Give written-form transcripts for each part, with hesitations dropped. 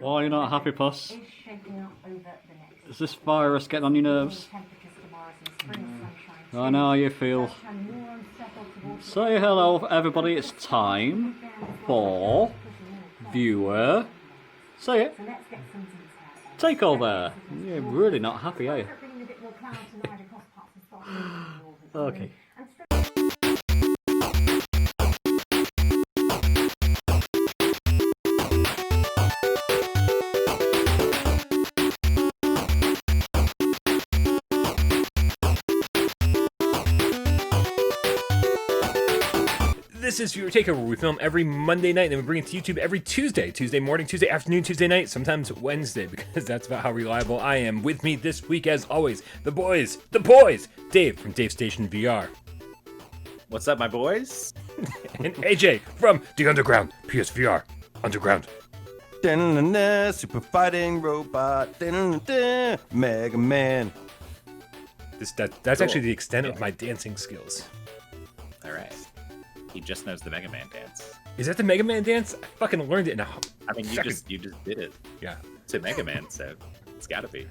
Why are you not happy, Puss? Is this virus getting on your nerves? I know how you feel. Say hello, everybody. It's time for viewer. Say it. Takeover. You're really not happy, are you? Okay. This is Viewer Takeover. We film every Monday night, and then we bring it to YouTube every Tuesday. Tuesday morning, Tuesday afternoon, Tuesday night, sometimes Wednesday, because that's about how reliable I am. With me this week, as always, the boys, Dave from Dave Station VR. What's up, my boys? And AJ from The Underground, PSVR, Underground. Super fighting robot, Mega Man. That's Cool. actually the extent of my dancing skills. All right. He just knows the Mega Man dance. Is that the Mega Man dance? I fucking learned it in a I mean, you second. just did it Yeah. to Mega Man, so it's got to be.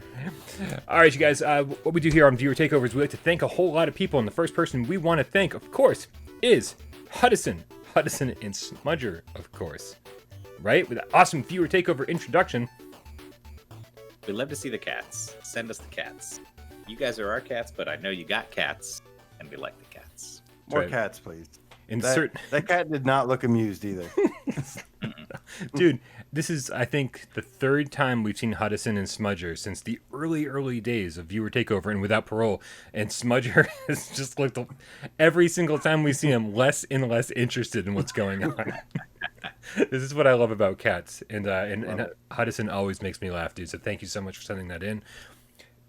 All right, you guys, what we do here on Viewer Takeovers, we like to thank a whole lot of people, and the first person we want to thank, of course, is Hudson and Smudger, of course, right? With an awesome Viewer Takeover introduction. We love to see the cats. Send us the cats. You guys are our cats, but I know you got cats, and we like the cats. More Right. cats, please. Insert, That cat did not look amused either. dude, this is, I think, the third time we've seen Hudson and Smudger since the early days of Viewer Takeover and Without Parole, and Smudger has just looked, every single time we see him, less and less interested in what's going on. This is what I love about cats, and Hudson always makes me laugh, dude, so thank you so much for sending that in.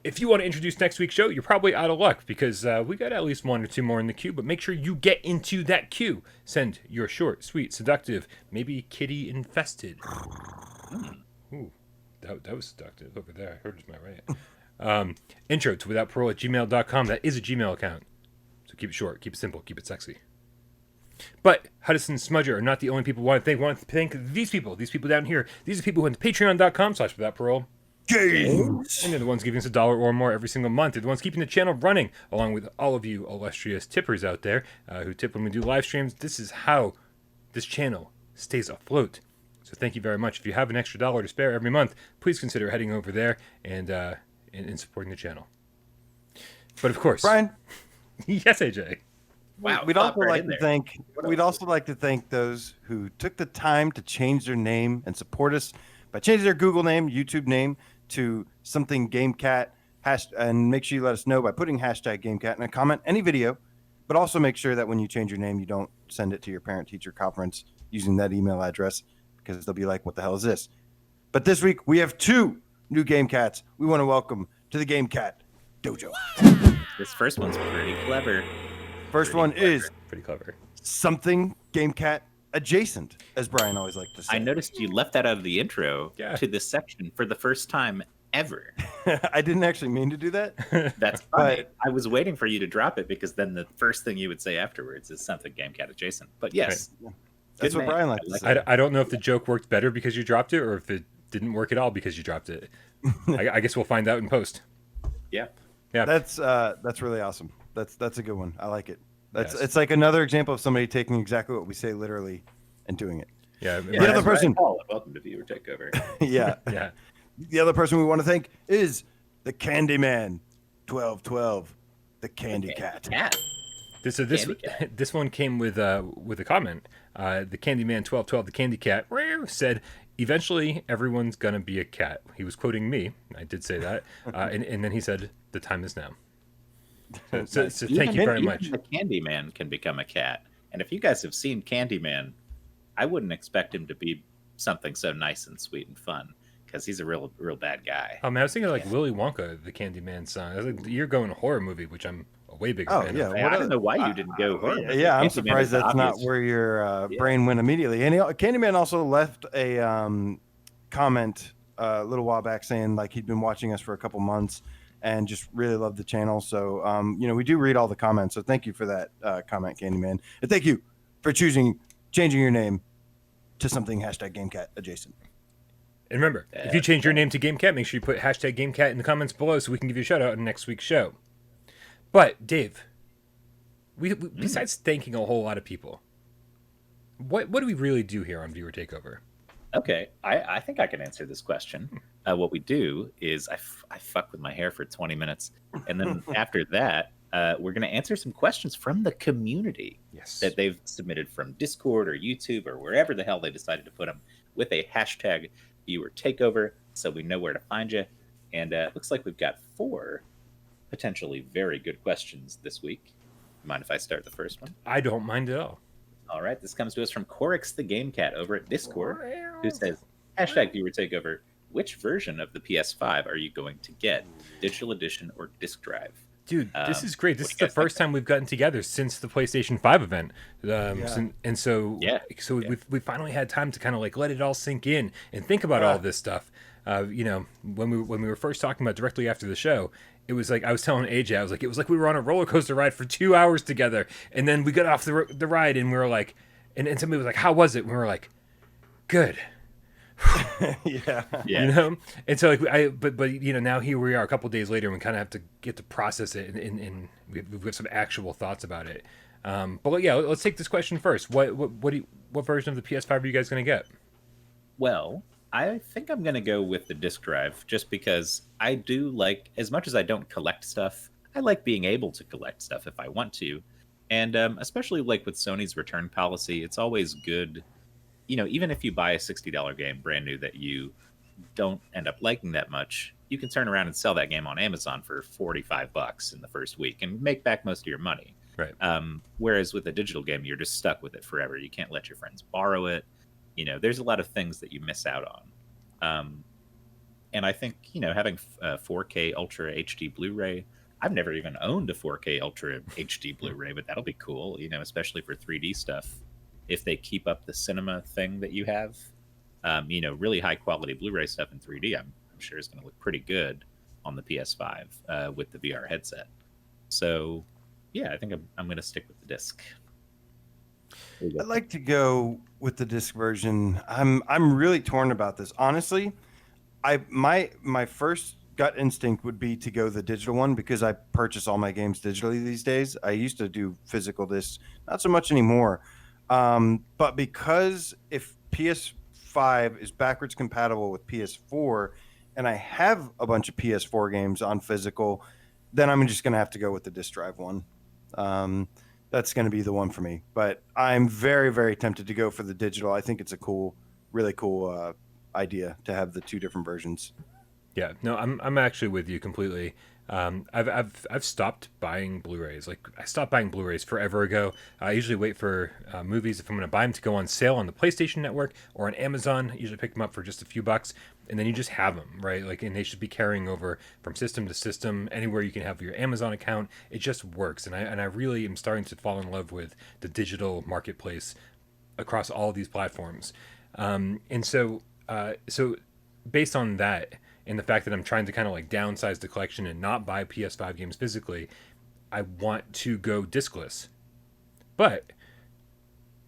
If you want to introduce next week's show, you're probably out of luck because we got at least one or two more in the queue, but make sure you get into that queue. Send your short, sweet, seductive, maybe kitty infested. Ooh, that was seductive over there. I heard it was my right. Intro to withoutparole@gmail.com. That is a Gmail account. So keep it short, keep it simple, keep it sexy. But Hudson and Smudger are not the only people we want to thank. We want to thank these people down here. These are people who went to patreon.com/withoutparole. Games. And they're the ones giving us $1 or more every single month. They're the ones keeping the channel running, along with all of you illustrious tippers out there who tip when we do live streams. This is how this channel stays afloat. So thank you very much. If you have an extra $1 to spare every month, please consider heading over there and supporting the channel. But of course, Brian, yes, AJ. Wow. we'd pop also right like in to there. thank. We'd also like to thank those who took the time to change their name and support us by changing their Google name, YouTube name to something GameCat, and make sure you let us know by putting hashtag GameCat in a comment, any video, but also make sure that when you change your name, you don't send it to your parent-teacher conference using that email address because they'll be like, what the hell is this? But this week, we have two new GameCats we want to welcome to the GameCat Dojo. This first one's pretty clever. First one is Pretty clever. something GameCat adjacent, as Brian always liked to say. I noticed you left that out of the intro Yeah. to this section for the first time ever. I didn't actually mean to do that. That's funny. I was waiting for you to drop it because then the first thing you would say afterwards is something GameCat adjacent. But yes, That's what name. Brian liked to like say. I don't know if the joke worked better because you dropped it or if it didn't work at all because you dropped it. I guess we'll find out in post. Yeah. Yeah. That's really awesome. That's a good one. I like it. Yes. It's like another example of somebody taking exactly what we say literally and doing it. Yeah. Yeah, The other that's person- right, Paul. Welcome to Viewer Takeover. Yeah. Yeah. The other person we want to thank is the Candyman 1212, the Candy Cat. Cat. This one came with a comment. The Candyman 1212, the Candy Cat, said, "Eventually, everyone's gonna be a cat." He was quoting me. I did say that, and then he said, "The time is now." So thank you very much. The Candyman can become a cat, and if you guys have seen Candyman, I wouldn't expect him to be something so nice and sweet and fun because he's a real bad guy. I was thinking like Willy Wonka, the Candyman son. I was like, you're going horror movie, which I'm a way bigger fan yeah. of. I don't know why you didn't go horror movie. Yeah, I'm Candyman surprised is the that's not obvious- where your brain went immediately. And Candyman also left a comment a little while back saying like he'd been watching us for a couple months and just really loved the channel. So, we do read all the comments. So thank you for that comment, Candyman. And thank you for changing your name to something hashtag GameCat adjacent. And remember, if you change your name to GameCat, make sure you put hashtag GameCat in the comments below so we can give you a shout out in next week's show. But Dave, we besides thanking a whole lot of people, what do we really do here on Viewer Takeover? Okay, I think I can answer this question. What we do is I fuck with my hair for 20 minutes, and then after that, we're going to answer some questions from the community that they've submitted from Discord or YouTube or wherever the hell they decided to put them with a hashtag Viewer Takeover, so we know where to find you. And it looks like we've got 4 potentially very good questions this week. Mind if I start the first one? I don't mind at all. All right, this comes to us from Corix the Game Cat over at Discord, who says, hashtag Viewer Takeover, which version of the PS5 are you going to get? Digital edition or disc drive? Dude, this is great. This is the first time we've gotten together since the PlayStation 5 event. So we finally had time to kind of like let it all sink in and think about all this stuff. When we were first talking about directly after the show, it was like I was telling AJ, it was like we were on a roller coaster ride for 2 hours together, and then we got off the ride, and we were like, and somebody was like, "How was it?" And we were like, "Good." Yeah. And so like now here we are a couple days later, and we kind of have to get to process it, and we've got some actual thoughts about it. But yeah, let's take this question first. What version of the PS5 are you guys going to get? Well, I think I'm going to go with the disc drive, just because I do like, as much as I don't collect stuff, I like being able to collect stuff if I want to. And especially like with Sony's return policy, it's always good, even if you buy a $60 game brand new that you don't end up liking that much, you can turn around and sell that game on Amazon for $45 in the first week and make back most of your money. Right. Whereas with a digital game, you're just stuck with it forever. You can't let your friends borrow it. There's a lot of things that you miss out on. And I think, having 4K Ultra HD Blu-ray, I've never even owned a 4K Ultra HD Blu-ray, but that'll be cool, especially for 3D stuff. If they keep up the cinema thing that you have, really high quality Blu-ray stuff in 3D, I'm sure is going to look pretty good on the PS5 with the VR headset. So, yeah, I think I'm going to stick with the disc. I'd like to go with the disc version. I'm really torn about this. Honestly, my first gut instinct would be to go the digital one because I purchase all my games digitally these days. I used to do physical discs, not so much anymore. But because if PS5 is backwards compatible with PS4 and I have a bunch of PS4 games on physical, then I'm just going to have to go with the disc drive one. That's going to be the one for me. But I'm very, very tempted to go for the digital. I think it's a really cool idea to have the 2 different versions. Yeah, no, I'm actually with you completely. I've stopped buying Blu-rays. Like I stopped buying Blu-rays forever ago. I usually wait for movies if I'm going to buy them to go on sale on the PlayStation Network or on Amazon. I usually pick them up for just a few bucks, and then you just have them, right? Like, and they should be carrying over from system to system anywhere you can have your Amazon account. It just works, and I really am starting to fall in love with the digital marketplace across all of these platforms. And so based on that. And the fact that I'm trying to kind of like downsize the collection and not buy PS5 games physically, I want to go discless. But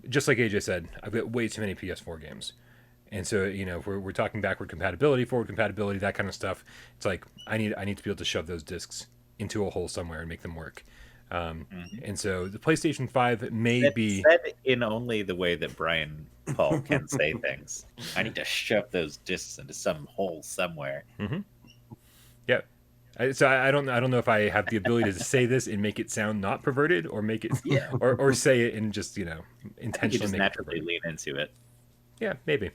just like AJ said, I've got way too many PS4 games. And so, if we're talking backward compatibility, forward compatibility, that kind of stuff, it's like I need to be able to shove those discs into a hole somewhere and make them work. And so the PlayStation 5 may be said in only the way that Brian Paul can say things. I need to shove those discs into some hole somewhere. Mm-hmm. Yeah. So I don't know if I have the ability to say this and make it sound not perverted, or make it, or say it and just intentionally just make naturally it lean into it. Yeah, maybe.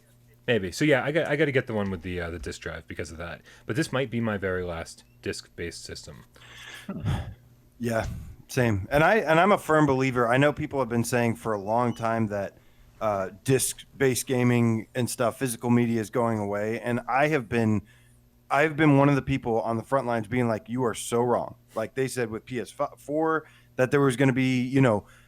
So yeah, I got to get the one with the disc drive because of that. But this might be my very last disc-based system. Yeah. Same. And I'm a firm believer. I know people have been saying for a long time that disc-based gaming and stuff, physical media is going away. And I've been one of the people on the front lines being like, you are so wrong. Like they said with PS4 that there was going to be,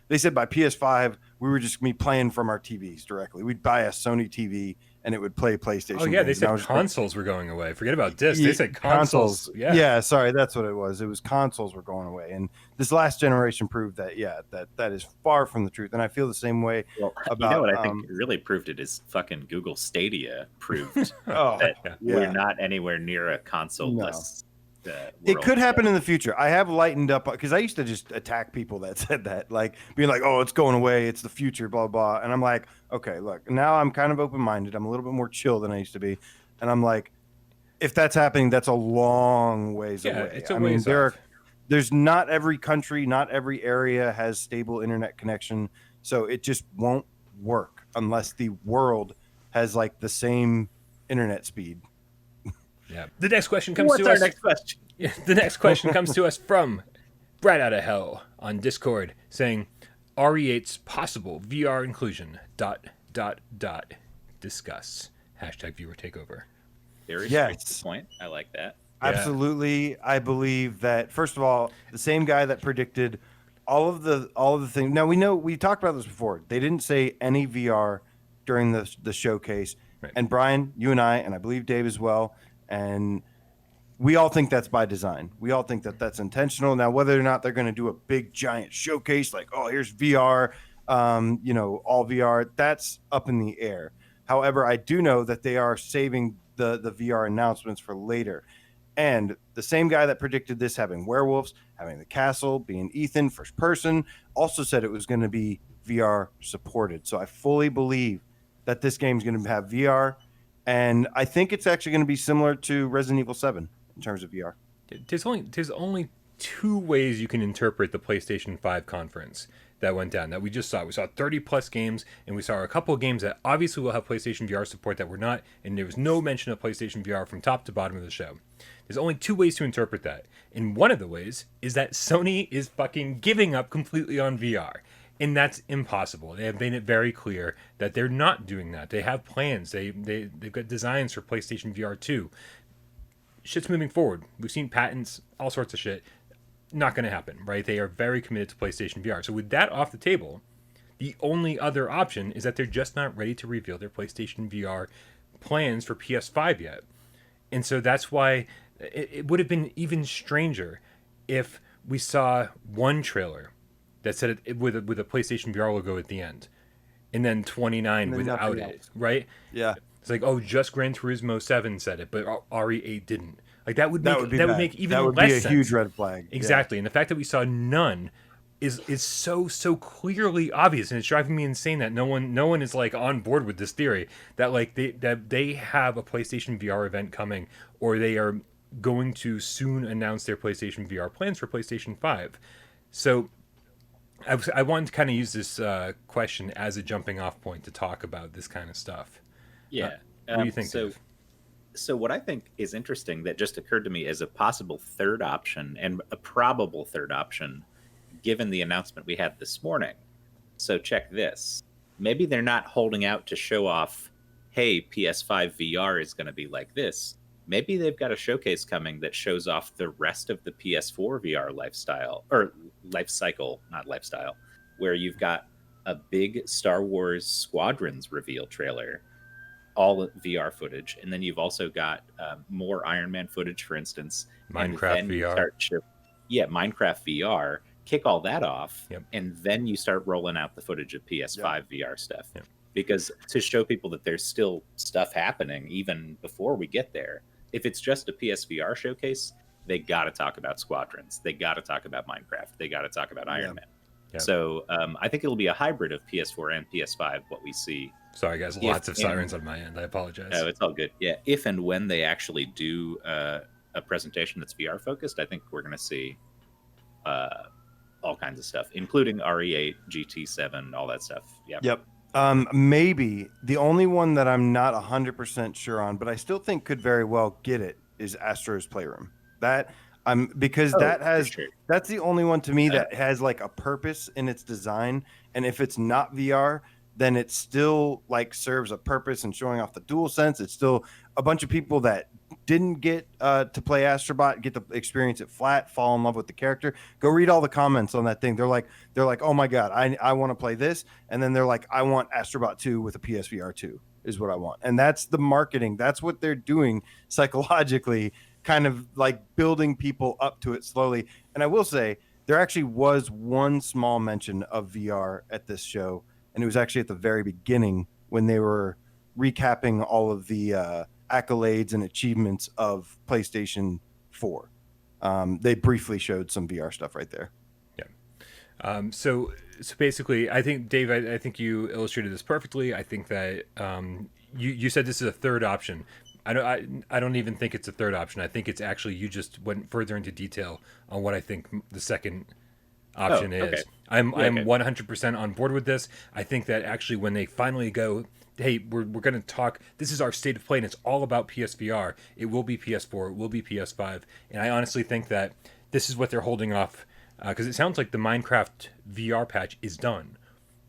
they said by PS5, we were just going to be playing from our TVs directly. We'd buy a Sony TV and it would play PlayStation. Oh yeah, they games. And I said was consoles were going away. Forget about discs. They said consoles. Yeah, sorry, that's what it was. It was consoles were going away, and this last generation proved that. Yeah, that is far from the truth, and I feel the same way. Well, about, you know what I think really proved it is fucking Google Stadia proved Oh, that we're not anywhere near a console-less. It could happen in the future. I have lightened up because I used to just attack people that said that, like being like, "Oh, it's going away. It's the future." Blah blah. And I'm like, okay, look. Now I'm kind of open minded. I'm a little bit more chill than I used to be, and I'm like, if that's happening, that's a long ways away. It's a ways off. There's not every country, not every area has stable internet connection, so it just won't work unless the world has like the same internet speed. Yeah. The next question comes What's to our us. next question? The next question comes to us from Right Outta Hell on Discord, saying RE8's possible VR inclusion. ... Discuss. #viewer takeover. Very straight to the point. I like that. Yeah. Absolutely. I believe that, first of all, the same guy that predicted all of the things. Now we talked about this before. They didn't say any VR during the showcase. Right. And Brian, you and I believe Dave as well, and we all think that's by design. We all think that that's intentional. Now, whether or not they're going to do a big giant showcase like, oh, here's VR, all VR, that's up in the air. However, I do know that they are saving the VR announcements for later. And the same guy that predicted this having werewolves, having the castle, being Ethan, first person, also said it was going to be VR supported. So I fully believe that this game is going to have VR. And I think it's actually going to be similar to Resident Evil 7 in terms of VR. There's only two ways you can interpret the PlayStation 5 conference that went down that we just saw. We saw 30 plus games, and we saw a couple of games that obviously will have PlayStation VR support that were not, and there was no mention of PlayStation VR from top to bottom of the show. There's only two ways to interpret that. And one of the ways is that Sony is fucking giving up completely on VR. And that's impossible. They have made it very clear that they're not doing that. They have plans. They've got designs for PlayStation VR 2. Shit's moving forward. We've seen patents, all sorts of shit. Not going to happen, right? They are very committed to PlayStation VR. So with that off the table, the only other option is that they're just not ready to reveal their PlayStation VR plans for PS5 yet. And so that's why it would have been even stranger if we saw one trailer that said it with a PlayStation VR logo at the end, and then 29 without it, right? Yeah, it's like, oh, just Gran Turismo 7 said it, but RE8 didn't. Like that would make even less sense. That would be a huge red flag. Exactly, and the fact that we saw none is so clearly obvious, and it's driving me insane that no one is like on board with this theory that like they have a PlayStation VR event coming, or they are going to soon announce their PlayStation VR plans for PlayStation 5. So I wanted to kind of use this question as a jumping off point to talk about this kind of stuff. Yeah. What do you think, Dave? So what I think is interesting that just occurred to me as a possible third option and a probable third option, given the announcement we had this morning. So check this. Maybe they're not holding out to show off, hey, PS5 VR is going to be like this. Maybe they've got a showcase coming that shows off the rest of the PS4 VR life cycle, not lifestyle, where you've got a big Star Wars Squadrons reveal trailer, all VR footage, and then you've also got more Iron Man footage, for instance. Minecraft VR. Minecraft VR. Kick all that off, yep. And then you start rolling out the footage of PS5 VR stuff. Yep. Because to show people that there's still stuff happening even before we get there. If it's just a PSVR showcase, they got to talk about Squadrons. They got to talk about Minecraft. They got to talk about Iron Man. Yep. So I think it'll be a hybrid of PS4 and PS5, what we see. Sorry, guys. Lots of sirens on my end. I apologize. Oh, it's all good. Yeah, if and when they actually do a presentation that's VR focused, I think we're going to see all kinds of stuff, including RE8, GT7, all that stuff. Yep. Maybe the only one that I'm not 100% sure on, but I still think could very well get it, is Astro's Playroom. That's the only one to me that has like a purpose in its design. And if it's not VR, then it still like serves a purpose in showing off the DualSense. It's still a bunch of people that didn't get to play Astrobot, get to experience it flat, fall in love with the character. Go read all the comments on that thing. They're like, oh my God, I want to play this. And then they're like, I want Astrobot 2 with a PSVR 2. is what I want. And that's the marketing. That's what they're doing psychologically, kind of like building people up to it slowly. And I will say there actually was one small mention of VR at this show, and it was actually at the very beginning when they were recapping all of the accolades and achievements of PlayStation 4. They briefly showed some VR stuff right there. So basically, I think, Dave, I think you illustrated this perfectly. I think that you said this is a third option. I don't even think it's a third option. I think it's actually, you just went further into detail on what I think the second option is. I'm 100% on board with this. I think that actually when they finally go, hey, we're going to talk, this is our state of play, and it's all about PSVR. It will be PS4, it will be PS5. And I honestly think that this is what they're holding off, because it sounds like the Minecraft VR patch is done.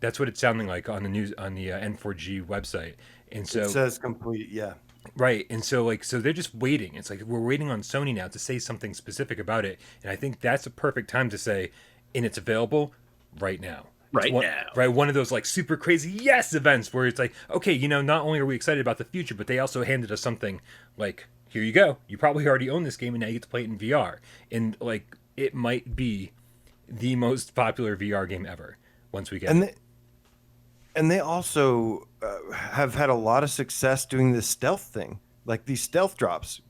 That's what it's sounding like on the news, on the N4G website. And so it says complete, yeah. Right. And so they're just waiting. It's like we're waiting on Sony now to say something specific about it. And I think that's a perfect time to say, and it's available right now. Right. One of those like super crazy yes events where it's like, okay, not only are we excited about the future, but they also handed us something like, here you go. You probably already own this game and now you get to play it in VR. And like, it might be the most popular VR game ever once we get it. And they also have had a lot of success doing this stealth thing, like these stealth drops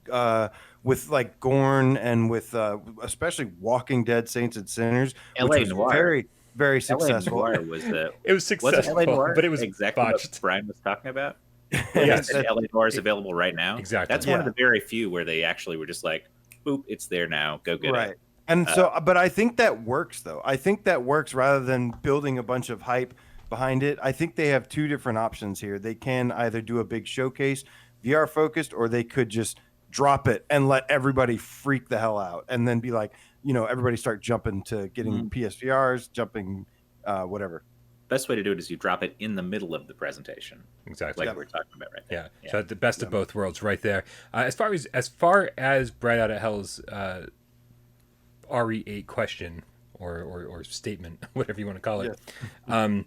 with like Gorn and with especially Walking Dead Saints and Sinners, which was Noire. very, very successful. LA Noire was it was successful, was LA but it was exactly botched. what Brian was talking about. Yes. LA Noire is available right now. Exactly. That's one of the very few where they actually were just like, boop, it's there now. Go get it. And but I think that works, though. I think that works rather than building a bunch of hype behind it. I think they have two different options here. They can either do a big showcase, VR focused, or they could just drop it and let everybody freak the hell out and then be like, everybody start jumping to getting PSVRs, jumping whatever. Best way to do it is you drop it in the middle of the presentation. Exactly. Like we're talking about right there. Yeah. So the best of both worlds right there. As far as Bright Outta Hell's RE8 question or statement, whatever you want to call it. Yes.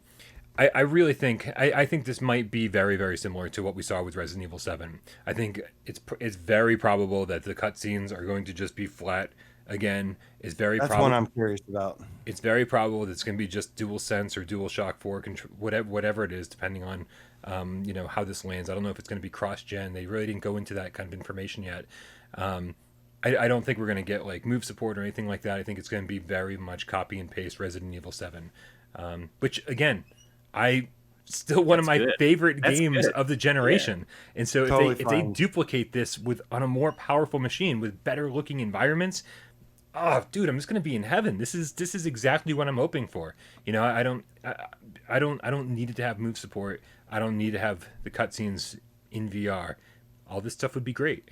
I really think I think this might be very, very similar to what we saw with Resident Evil 7. I think it's very probable that the cutscenes are going to just be flat again. That's one I'm curious about. It's very probable that it's going to be just DualSense or DualShock 4 whatever it is, depending on how this lands. I don't know if it's going to be cross-gen. They really didn't go into that kind of information yet. I don't think we're going to get like move support or anything like that. I think it's going to be very much copy and paste Resident Evil 7, which again, one of my favorite games of the generation. Yeah. And so if they duplicate this on a more powerful machine with better looking environments, oh dude, I'm just going to be in heaven. This is exactly what I'm hoping for. I don't need it to have move support. I don't need to have the cutscenes in VR. All this stuff would be great.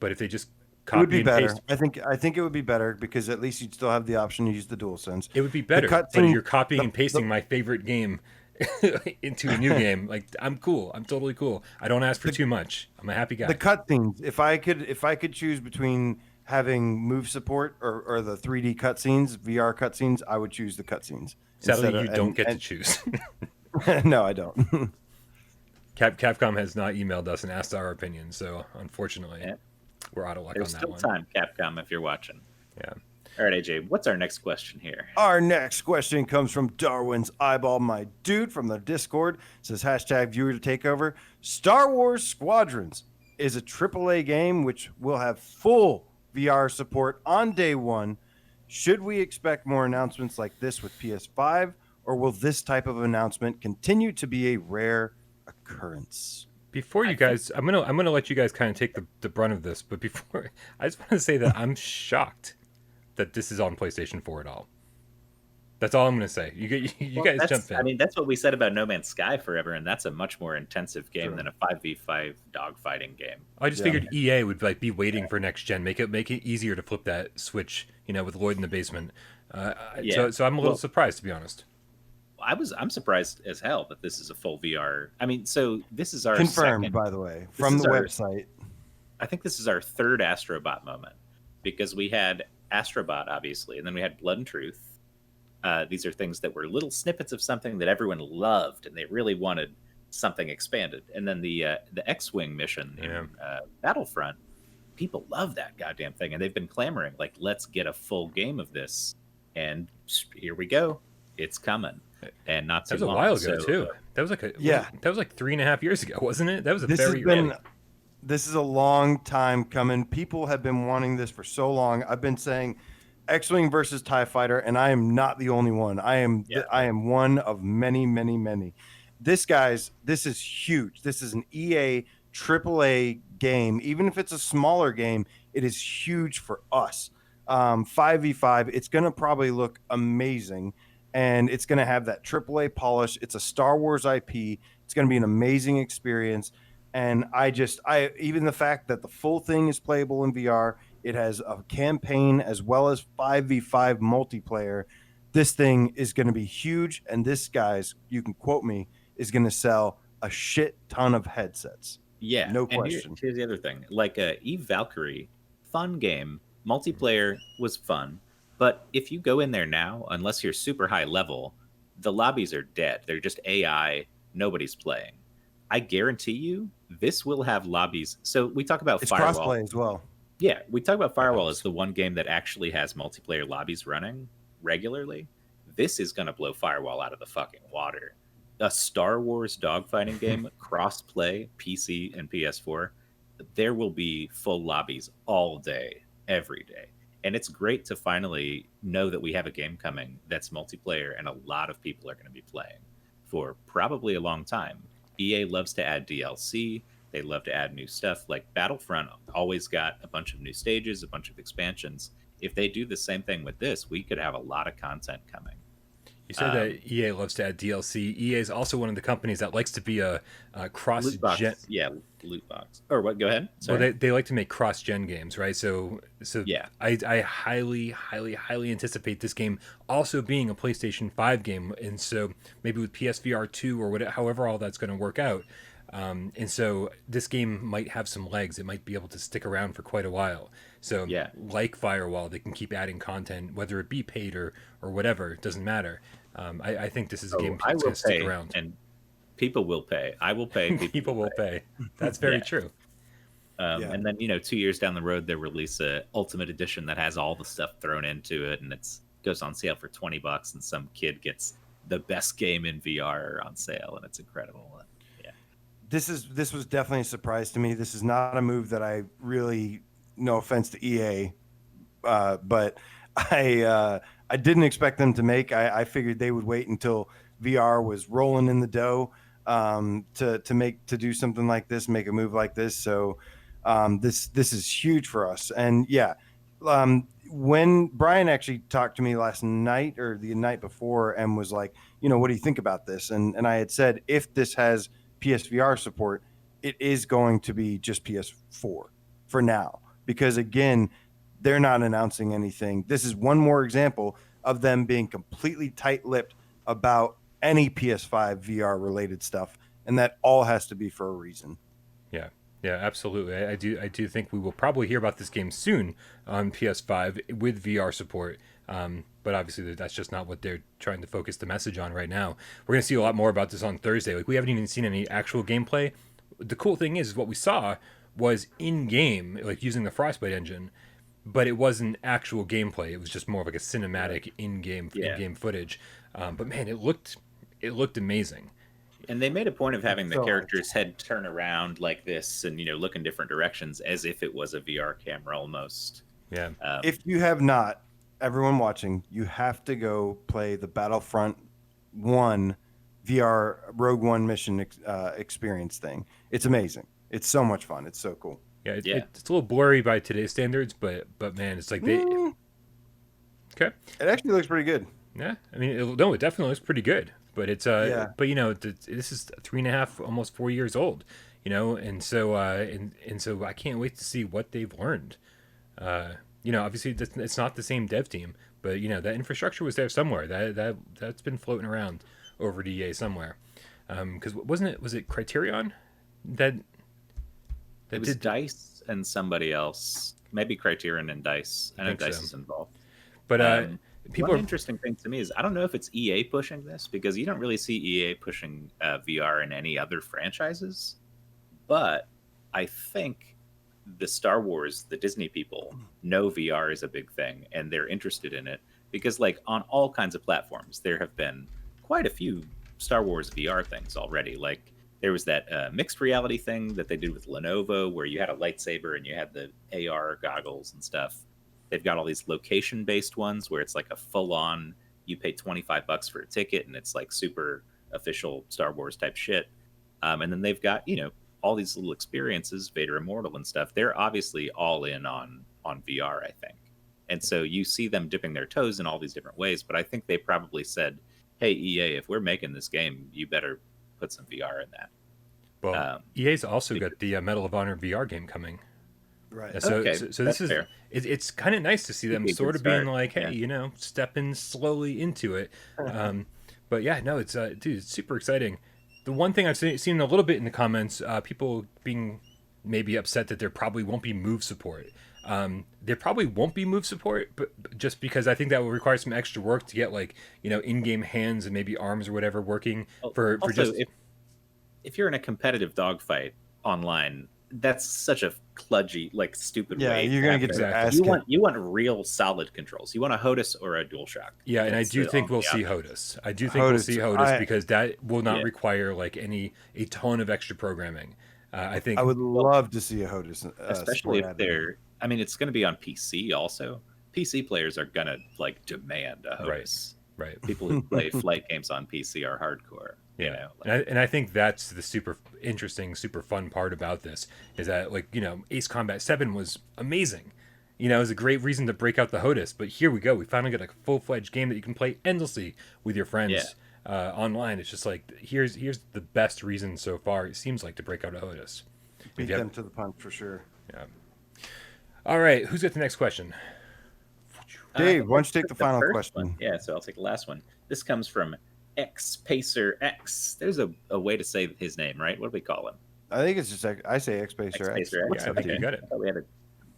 But if they just it would be better. I think it would be better because at least you'd still have the option to use the DualSense. It would be better. But you're copying and pasting my favorite game into a new game. Like, I'm cool. I'm totally cool. I don't ask for too much. I'm a happy guy. The cutscenes. If I could choose between having move support or the 3D cutscenes, VR cutscenes, I would choose the cutscenes. Sadly, you don't get to choose. No, I don't. Capcom has not emailed us and asked our opinion, so unfortunately, we're out of luck on that one. There's still time, Capcom, if you're watching. Yeah. All right, AJ, what's our next question here? Our next question comes from Darwin's Eyeball, my dude, from the Discord. It says, #viewer to takeover. Star Wars Squadrons is a AAA game which will have full VR support on day one. Should we expect more announcements like this with PS5, or will this type of announcement continue to be a rare occurrence? Before you guys, I'm gonna let you guys kind of take the brunt of this, but before, I just want to say that I'm shocked that this is on PlayStation 4 at all. That's all I'm going to say. You guys jump in. I mean, that's what we said about No Man's Sky forever, and that's a much more intensive game than a 5v5 dogfighting game. I just figured EA would like be waiting for next gen, make it easier to flip that switch, with Lloyd in the basement. So I'm a little surprised, to be honest. I'm surprised as hell that this is a full VR. I mean, so this is our confirmed, by the way, from the website. I think this is our third Astrobot moment, because we had Astrobot, obviously, and then we had Blood and Truth. These are things that were little snippets of something that everyone loved and they really wanted something expanded. And then the X-wing mission in Battlefront, people love that goddamn thing, and they've been clamoring like, let's get a full game of this. And here we go, it's coming. And not too that was long. a while ago So, too. That was like that was like 3.5 years ago, wasn't it? That was This is a long time coming. People have been wanting this for so long. I've been saying X-Wing versus TIE Fighter, and I am not the only one. I am one of many, many, many. This is huge. This is an EA AAA game. Even if it's a smaller game, it is huge for us. 5v5, it's going to probably look amazing, and it's going to have that AAA polish. It's a Star Wars IP. It's going to be an amazing experience. And even the fact that the full thing is playable in VR, it has a campaign as well as 5v5 multiplayer. This thing is going to be huge. And this, guys, you can quote me, is going to sell a shit ton of headsets. Yeah. No question. Here's the other thing. Like Eve Valkyrie, fun game. Multiplayer was fun. But if you go in there now, unless you're super high level, the lobbies are dead. They're just AI. Nobody's playing. I guarantee you this will have lobbies. So we talk about It's Firewall. crossplay as well. Yeah, we talk about Firewall as the one game that actually has multiplayer lobbies running regularly. This is going to blow Firewall out of the fucking water. A Star Wars dogfighting game, cross-play, PC and PS4, there will be full lobbies all day, every day. And it's great to finally know that we have a game coming that's multiplayer and a lot of people are going to be playing for probably a long time. EA loves to add DLC. They love to add new stuff. Like Battlefront always got a bunch of new stages, a bunch of expansions. If they do the same thing with this, we could have a lot of content coming. You said that EA loves to add DLC. EA is also one of the companies that likes to be a cross-gen. Yeah, loot box. Or what? Go ahead. Sorry. Well, they like to make cross-gen games, right? So yeah. I highly, highly, highly anticipate this game also being a PlayStation 5 game, and so maybe with PSVR 2 or whatever, however all that's going to work out. And so this game might have some legs. It might be able to stick around for quite a while. So like Firewall, they can keep adding content, whether it be paid or whatever. It doesn't matter. I think this is a game that's going to stick around. And people will pay. I will pay. People will pay. That's very true. And then 2 years down the road, they release a Ultimate Edition that has all the stuff thrown into it, and it goes on sale for $20, and some kid gets the best game in VR on sale, and it's incredible. This was definitely a surprise to me. This is not a move that I really, no offense to EA, but I didn't expect them to make. I figured they would wait until VR was rolling in the dough to do something like this, make a move like this. So this is huge for us. And when Brian actually talked to me last night or the night before and was like, what do you think about this? And I had said, if this has PSVR support, it is going to be just PS4 for now, because again, they're not announcing anything. This is one more example of them being completely tight-lipped about any PS5 VR related stuff, and that all has to be for a reason. Yeah, absolutely. I do think we will probably hear about this game soon on PS5 with VR support. But obviously that's just not what they're trying to focus the message on right now. We're going to see a lot more about this on Thursday. Like, we haven't even seen any actual gameplay. The cool thing is what we saw was in-game, like using the Frostbite engine, but it wasn't actual gameplay. It was just more of like a cinematic in-game footage. But man, it looked amazing. And they made a point of having the character's head turn around like this and, look in different directions as if it was a VR camera almost. Yeah. If you have not, everyone watching, you have to go play the Battlefront 1 VR Rogue One mission experience thing. It's amazing. It's so much fun. It's so cool. Yeah, it's a little blurry by today's standards, but man, it's like they. Okay. It actually looks pretty good. Yeah, I mean, it definitely looks pretty good. But it's but this is 3.5, almost 4 years old, and so I can't wait to see what they've learned. Obviously it's not the same dev team, but that infrastructure was there somewhere. That's been floating around over to EA somewhere. Because was it Criterion that it was DICE and somebody else, maybe Criterion and DICE. I know DICE is involved. But People One are interesting thing to me is I don't know if it's EA pushing this, because you don't really see EA pushing VR in any other franchises. But I think the Star Wars, the Disney people know VR is a big thing and they're interested in it, because like on all kinds of platforms, there have been quite a few Star Wars VR things already. Like there was that mixed reality thing that they did with Lenovo where you had a lightsaber and you had the AR goggles and stuff. They've got all these location based ones where it's like a full on, you pay $25 for a ticket and it's like super official Star Wars type shit. And then they've got, all these little experiences, Vader Immortal and stuff. They're obviously all in on VR, I think. And so you see them dipping their toes in all these different ways, but I think they probably said, hey, EA, if we're making this game, you better put some VR in that. Well, EA's also got the Medal of Honor VR game coming. Right. So, Okay, so that's this is fair. it's kind of nice to see them Be a sort good of being start, like, hey, yeah. stepping slowly into it. But yeah, no, it's dude, it's super exciting. The one thing I've seen a little bit in the comments, people being maybe upset that there probably won't be move support. There probably won't be move support, but just because I think that will require some extra work to get like in-game hands and maybe arms or whatever working for Also, just if you're in a competitive dogfight online, that's such a kludgy, like stupid Yeah, way. you're to gonna have get to- your Exactly. ass You kicked. want real solid controls. You want a HOTAS or a DualShock. Yeah, and I That's do the think we'll only see option. HOTAS. I do think we'll HOTAS, see HOTAS I- because that will not Yeah. require like a ton of extra programming. I think I would love to see a HOTAS, Especially support if added. they're. I mean, it's going to be on PC also. PC players are going to like demand a Right. HOTAS. right. People who play flight games on PC are hardcore. Yeah, You know, and I think that's the super interesting, super fun part about this is that Ace Combat 7 was amazing. It was a great reason to break out the HOTAS, but here we go. We finally got a full-fledged game that you can play endlessly with your friends online. It's just like here's the best reason so far. It seems like to break out a HOTAS. Beat you have- them to the punch for sure. All right, who's got the next question? Dave, why don't you take the final first question? one. Yeah, so I'll take the last one. This comes from X Pacer X. There's a way to say his name, right? What do we call him? I think it's just I say X Pacer X. X-Pacer X. Yeah, I think you got it. I thought we had a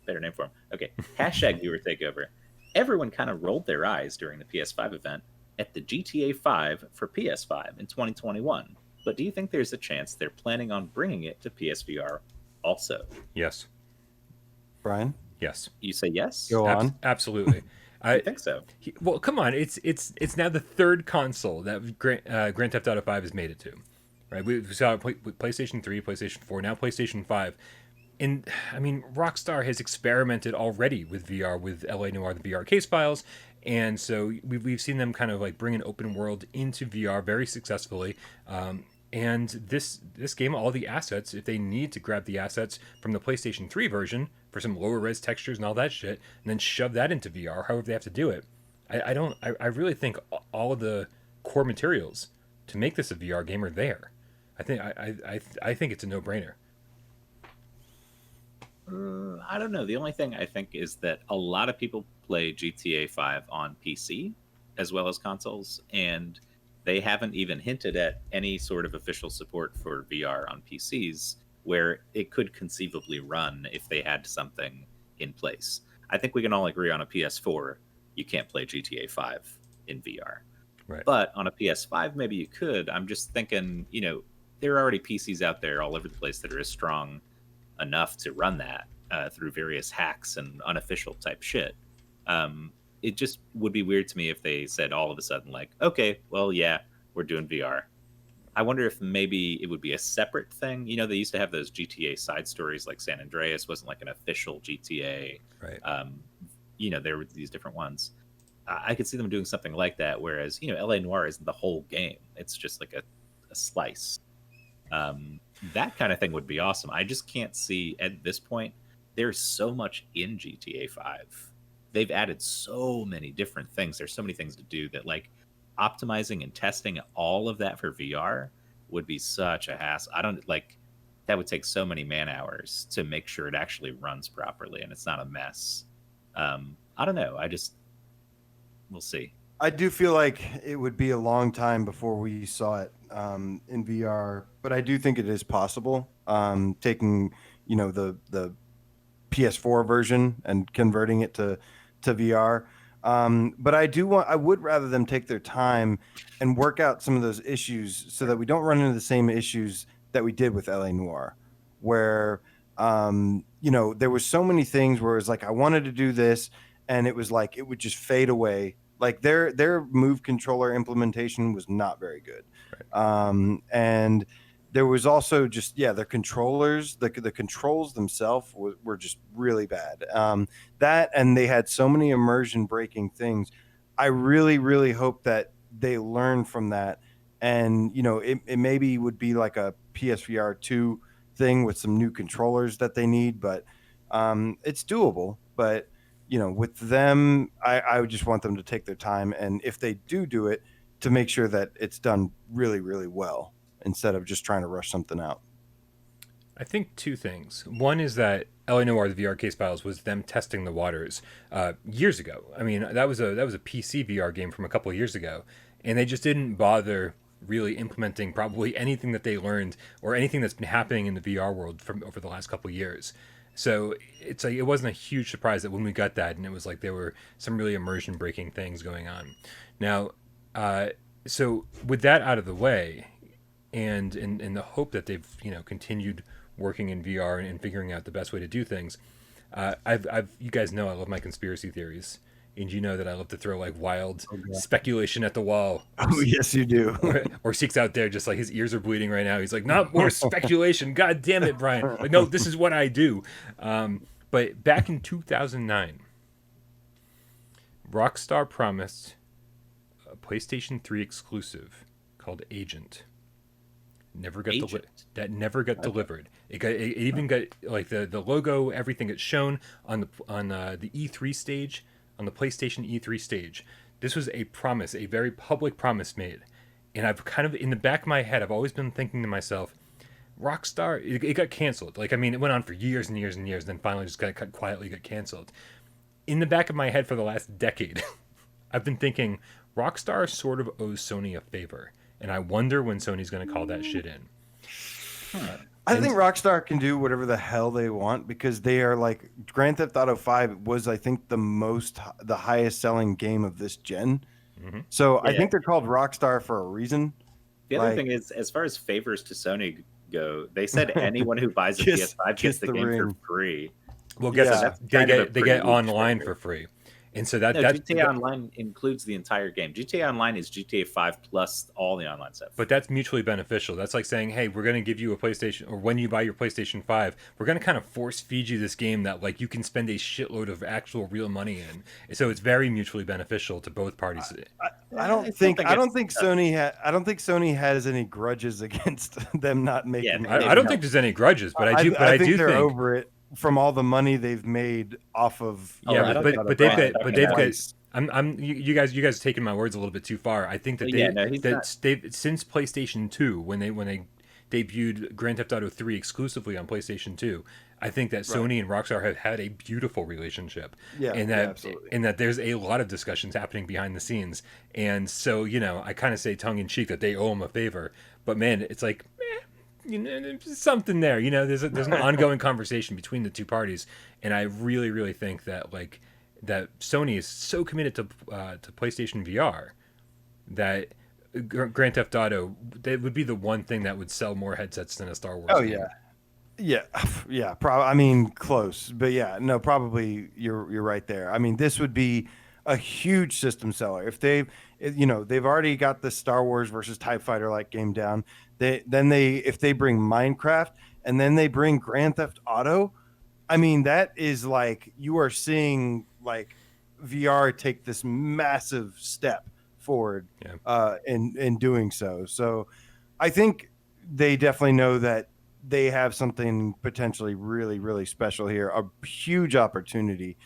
better name for him. Okay. Hashtag viewer takeover. Everyone kind of rolled their eyes during the PS5 event at the GTA 5 for PS5 in 2021. But do you think there's a chance they're planning on bringing it to PSVR also? Yes, Brian, yes, You say yes? go on. absolutely. I think so. Well, come on! It's now the third console that Grand Theft Auto 5 has made it to, right? We saw it with PlayStation 3, PlayStation 4, now PlayStation 5, and I mean Rockstar has experimented already with VR with LA Noire, the VR case files, and so we've seen them kind of like bring an open world into VR very successfully. And this game, all the assets, if they need to grab the assets from the PlayStation 3 version for some lower res textures and all that shit, and then shove that into VR, however they have to do it, I really think all of the core materials to make this a VR game are there. I think it's a no-brainer. I don't know. The only thing I think is that a lot of people play GTA 5 on PC as well as consoles, and they haven't even hinted at any sort of official support for VR on PCs where it could conceivably run if they had something in place. I think we can all agree on a PS4, you can't play GTA 5 in VR. Right. But on a PS5, maybe you could. I'm just thinking, there are already PCs out there all over the place that are as strong enough to run that through various hacks and unofficial type shit. It just would be weird to me if they said all of a sudden, like, okay, well, yeah, we're doing VR. I wonder if maybe it would be a separate thing. They used to have those GTA side stories, like San Andreas wasn't like an official GTA. Right. There were these different ones. I could see them doing something like that, whereas, LA Noire isn't the whole game. It's just like a slice. That kind of thing would be awesome. I just can't see at this point. There's so much in GTA 5. They've added so many different things. There's so many things to do that, like, optimizing and testing all of that for VR would be such a hassle. That would take so many man hours to make sure it actually runs properly and it's not a mess. I don't know. We'll see. I do feel like it would be a long time before we saw it in VR, but I do think it is possible. Taking the PS4 version and converting it to VR. But I would rather them take their time and work out some of those issues so that we don't run into the same issues that we did with LA Noire, where, there was so many things where it was like, I wanted to do this and it was like, it would just fade away. Like their move controller implementation was not very good. Right. And there was also just, their controllers, the controls themselves were just really bad. That, and they had so many immersion breaking things. I really, really hope that they learn from that. And, it maybe would be like a PSVR 2 thing with some new controllers that they need, but it's doable. But, with them, I would just want them to take their time. And if they do it, to make sure that it's done really, really well, instead of just trying to rush something out. I think two things. One is that LA Noire, the VR case files, was them testing the waters years ago. I mean, that was a PC VR game from a couple of years ago, and they just didn't bother really implementing probably anything that they learned or anything that's been happening in the VR world from over the last couple of years. So it's like it wasn't a huge surprise that when we got that, and it was like there were some really immersion breaking things going on. Now, so with that out of the way, and in the hope that they've continued working in VR and figuring out the best way to do things, you guys know I love my conspiracy theories, and you know that I love to throw like wild speculation at the wall. Oh yes, you do. Or Seek's out there just like his ears are bleeding right now. He's like, not more speculation. God damn it, Brian. Like, no, this is what I do. But back in 2009, Rockstar promised a PlayStation 3 exclusive called Agent. Never got delivered. It even got like the logo, everything gets shown on the E3 stage, on the PlayStation E3 stage. This was a promise, a very public promise made. And I've kind of in the back of my head, I've always been thinking to myself, Rockstar, it got canceled. Like, I mean, it went on for years and years and years, and then finally just quietly got canceled. In the back of my head for the last decade, I've been thinking Rockstar sort of owes Sony a favor. And I wonder when Sony's going to call that shit in. I think Rockstar can do whatever the hell they want, because they are like Grand Theft Auto 5 was, I think, the highest selling game of this gen. Mm-hmm. So I think they're called Rockstar for a reason. The other thing is, as far as favors to Sony go, they said anyone who buys a PS5 gets the game for free. Well, guess they get online for free. And so GTA Online includes the entire game. GTA Online is GTA 5 plus all the online stuff. But that's mutually beneficial. That's like saying, hey, we're going to give you a PlayStation, or when you buy your PlayStation 5, we're going to kind of force feed you this game that like you can spend a shitload of actual real money in. So it's very mutually beneficial to both parties. I don't think Sony has any grudges against them not making. I don't think there's any grudges, but I do they're over it. From all the money they've made off of, but they've got. You guys are taking my words a little bit too far. I think that they've since PlayStation 2, when they debuted Grand Theft Auto 3 exclusively on PlayStation 2, I think that Sony and Rockstar have had a beautiful relationship. And that there's a lot of discussions happening behind the scenes. And so, I kind of say tongue in cheek that they owe them a favor. But man, it's like, there's something there. There's an ongoing conversation between the two parties, and I really, really think that that Sony is so committed to PlayStation VR that Grand Theft Auto, that would be the one thing that would sell more headsets than a Star Wars. Oh game. Yeah. Probably. I mean, close, but yeah, no, probably you're right there. I mean, this would be a huge system seller if they've already got the Star Wars versus TIE Fighter like game down. If they bring Minecraft and then they bring Grand Theft Auto, I mean, that is like, you are seeing like VR take this massive step forward in doing so. So I think they definitely know that they have something potentially really, really special here, a huge opportunity.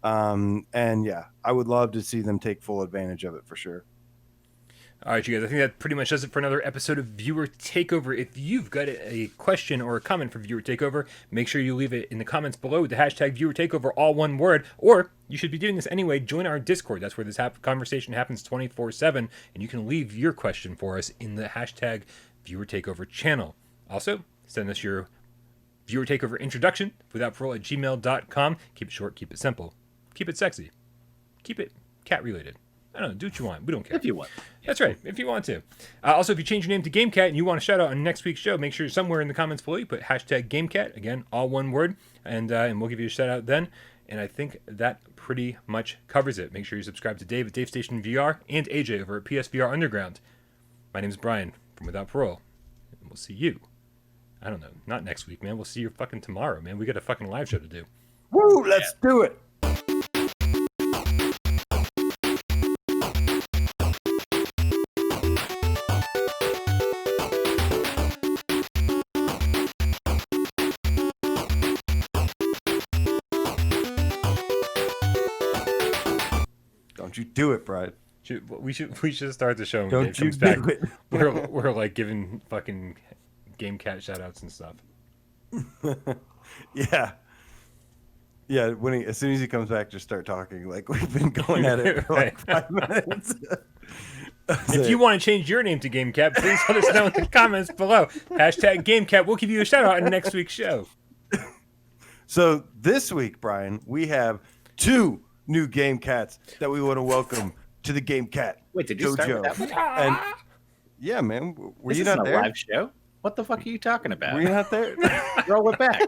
And yeah, I would love to see them take full advantage of it for sure. All right, you guys, I think that pretty much does it for another episode of Viewer Takeover. If you've got a question or a comment for Viewer Takeover, make sure you leave it in the comments below with the hashtag Viewer Takeover, all one word, or you should be doing this anyway. Join our Discord. That's where this conversation happens 24/7, and you can leave your question for us in the hashtag Viewer Takeover channel. Also, send us your Viewer Takeover introduction without parole at gmail.com. Keep it short, keep it simple, keep it sexy, keep it cat related. I don't know. Do what you want. We don't care. If you want. That's right. If you want to. Also, if you change your name to GameCat and you want a shout out on next week's show, make sure somewhere in the comments below you put hashtag GameCat. Again, all one word. And we'll give you a shout out then. And I think that pretty much covers it. Make sure you subscribe to Dave at Dave Station VR and AJ over at PSVR Underground. My name's Brian from Without Parole. And we'll see you. I don't know. Not next week, man. We'll see you fucking tomorrow, man. We got a fucking live show to do. Woo, let's do it. Don't you do it, Brian. We should start the show when Don't Dave you comes back. do it. We're like giving fucking GameCat shout outs and stuff. Yeah. Yeah, as soon as he comes back, just start talking like we've been going at it for like 5 minutes. If you want to change your name to GameCat, please let us know in the comments below. Hashtag GameCat. We'll give you a shout out in next week's show. So this week, Brian, we have 2 new Game Cats that we want to welcome to the Game Cat. Wait, did you start with that one? And yeah, man, were This you isn't not a there? live show? What the fuck are you talking about? Were you not there? Roll it back.